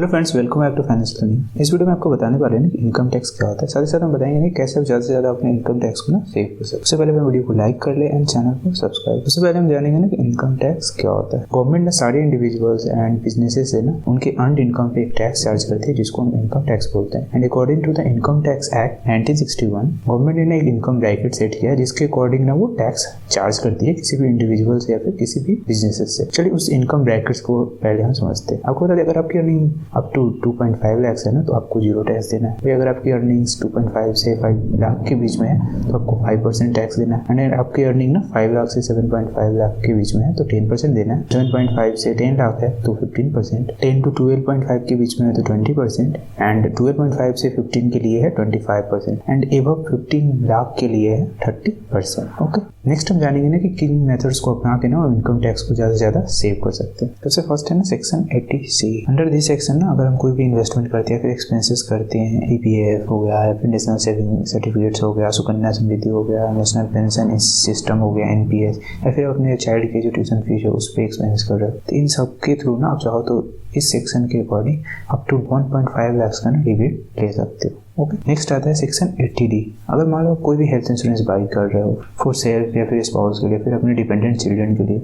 Hello friends, welcome back to finance learning. इस video में आपको बताने वाले हैं कि इनकम टैक्स क्या होता है। साथ ही साथ हम बताएंगे कि कैसे आप ज़्यादा से ज़्यादा अपने इनकम टैक्स को सेव कर सकते हैं। सबसे पहले वीडियो को लाइक कर ले एंड चैनल को सब्सक्राइब। सबसे पहले हम जानेंगे कि इनकम टैक्स क्या होता है। गवर्नमेंट ने सारे इंडिविजुअल्स एंड बिजनेसेस से उनके अर्नड इनकम पे एक टैक्स चार्ज करती है, जिसको हम इनकम टैक्स बोलते हैं। And according to the income tax act 1961, government ने एक इनकम ब्रैकेट सेट किया है, जिसके अकॉर्डिंग वो टैक्स चार्ज करती है किसी भी इंडिविजुअल से या फिर किसी भी बिजनेसेस से। चलिए उस इनकम ब्रैकेट्स को पहले हम समझते हैं। आपको बता दें, अगर आपकी अर्निंग अप टू 2.5 लाख है ना, तो आपको 0 टैक्स देना है। अगर आपकी अर्निंग्स 2.5 से 5 लाख के बीच में है तो आपको 5% टैक्स देना है। एंड आपकी अर्निंग 5 लाख से 7.5 लाख के बीच में है तो 10% देना है। 7.5 से 10 लाख है तो 15%, 10 to 12.5 के बीच में है तो 20%, एंड 12.5 से 15 के लिए है 25%, एंड एबव 15 लाख के लिए है 30%। ओके, नेक्स्ट हम जानेंगे ना कि किन मेथड्स को अपना के ना इनकम टैक्स को ज़्यादा से ज़्यादा सेव कर सकते हैं। सबसे फर्स्ट है ना section 80C। Under this section ना अगर हम कोई भी इन्वेस्टमेंट करते हैं, फिर एक्सपेंसेस करते हैं, EPF हो गया या फिर नेशनल सेविंग सर्टिफिकेट्स हो गया, सुकन्या समृद्धि हो गया, नेशनल पेंशन सिस्टम हो गया, NPS, या फिर अपने चाइल्ड की जो ट्यूशन फीस है उस पर एक्सपेंस कर रहे हो, तो इन सब के थ्रू ना आप चाहो तो इस सेक्शन के अकॉर्डिंग अप टू 1.5 लाख का ना रिबेट ले सकते हो। ओके, नेक्स्ट आता है सेक्शन 80D। अगर मान लो कोई भी हेल्थ इंश्योरेंस बाई कर रहे हो फॉर सेल्फ या फिर स्पाउस के लिए, फिर अपने डिपेंडेंट चिल्ड्रन के लिए,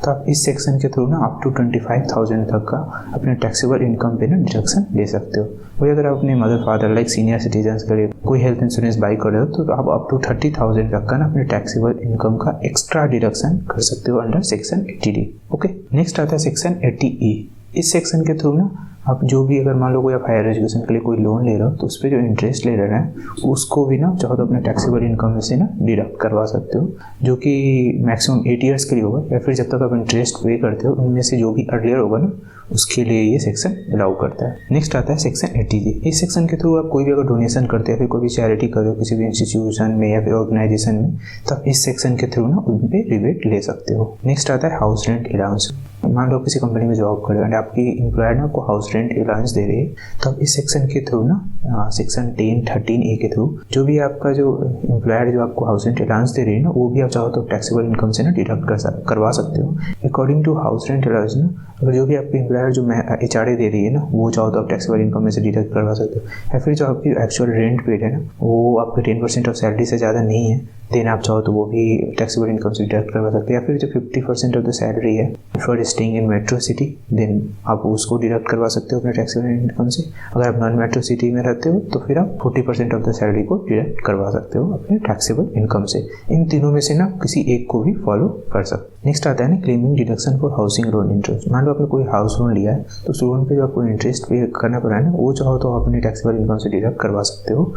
तो आप इस सेक्शन के थ्रू ना अप टू 25,000 तक का अपने टैक्सेबल इनकम पे ना डिडक्शन ले सकते हो। वही अगर आप अपने mother father like senior citizen के लिए कोई हेल्थ इंश्योरेंस बाई कर रहे हो तो आप अप टू 30,000 तक का ना अपने टैक्सेबल इनकम का एक्स्ट्रा डिडक्शन कर सकते हो under section 80D। Okay, next आता है सेक्शन 80E। इस सेक्शन के थ्रू ना आप जो भी अगर मान लो कोई आप हायर एजुकेशन के लिए कोई लोन ले रहे हो तो उस पर जो इंटरेस्ट ले रहे हैं उसको भी ना चाहो तो अपने टैक्सेबल इनकम में से ना डिडक्ट करवा सकते हो, जो कि मैक्सिमम 8 ईयर्स के लिए होगा, या फिर जब तक आप इंटरेस्ट पे करते हो उनमें से जो भी अर्लियर होगा ना उसके लिए ये सेक्शन अलाउ करता है। नेक्स्ट आता है सेक्शन 80G। इस सेक्शन के थ्रू आप कोई भी अगर डोनेशन करते हैं, फिर कोई भी चैरिटी कर रहे हो किसी भी इंस्टीट्यूशन में या फिर ऑर्गेनाइजेशन में, तो आप इस सेक्शन के थ्रू ना उन पे रिबेट ले सकते हो। नेक्स्ट आता है हाउस रेंट अलाउंस। मान लो किसी कंपनी में जॉब कर रहे हो एंड आपकी एम्प्लॉयर ना आपको हाउस रेंट अलाउंस दे रही है, तो आप इस सेक्शन के थ्रू ना सेक्शन 1013A के थ्रू जो भी आपका जो एम्प्लॉयर जो आपको हाउस रेंट अलाउंस दे रही है ना, वो भी आप चाहो तो टैक्सेबल इनकम से ना डिडक्ट करवा सकते हो। According to house rent allowance ना, अगर जो भी आपके एम्प्लॉयर जो HRA दे रही है ना, वो चाहो तो आप टैक्सेबल इनकम में से डिडक्ट करवा सकते हो। या फिर जो आपकी एक्चुअल रेंट पेड है ना, वो आपके 10% ऑफ सैलरी से ज़्यादा नहीं है, देन आप चाहो तो वो भी टैक्सेबल इनकम से डिडक्ट करवा सकते हैं। या फिर जो 50% ऑफ द सैलरी है for staying in metro city, then आप उसको डिडक्ट करवा सकते हो अपने टैक्सेबल इनकम से। अगर आप नॉन मेट्रो सिटी में रहते हो तो फिर आप 40% ऑफ द सैलरी को डिडक्ट करवा सकते हो अपने टैक्सेबल इनकम से। इन तीनों में से ना किसी एक को भी फॉलो कर सकते हो। नेक्स्ट आता है ना claiming deduction for housing loan interest. मान लो आपने कोई हाउस लोन लिया है तो उस लोन पे जो आपको इंटरेस्ट पे करना पड़ा है ना, वो चाहो तो अपने टैक्सेबल इनकम से डिडक्ट करवा सकते हो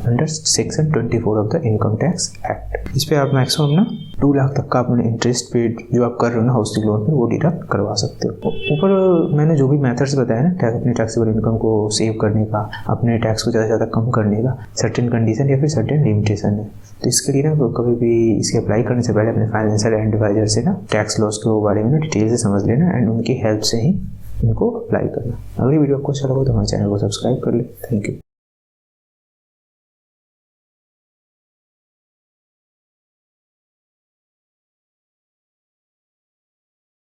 under section 24 of the income tax act. इस पे आप मैक्सिमम ना 2 लाख तक का अपने इंटरेस्ट पेड जो आप कर रहे हो ना हाउसिंग लोन पे, वो डिडक्ट करवा सकते हो। ऊपर मैंने जो भी मेथड्स बताया ना अपने टैक्सेबल इनकम को सेव करने का, अपने टैक्स को ज़्यादा से ज़्यादा कम करने का, सर्टेन कंडीशन या फिर सर्टेन लिमिटेशन है। तो इसके लिए ना कभी भी इसे अप्लाई करने से पहले अपने फाइनेंशियल एडवाइजर से ना टैक्स लॉस के बारे में ना डिटेल से समझ लेना एंड उनकी हेल्प से ही इनको अप्लाई करना। अगली वीडियो आपको अच्छा लगा तो हमारे चैनल को सब्सक्राइब कर ले। Thank you.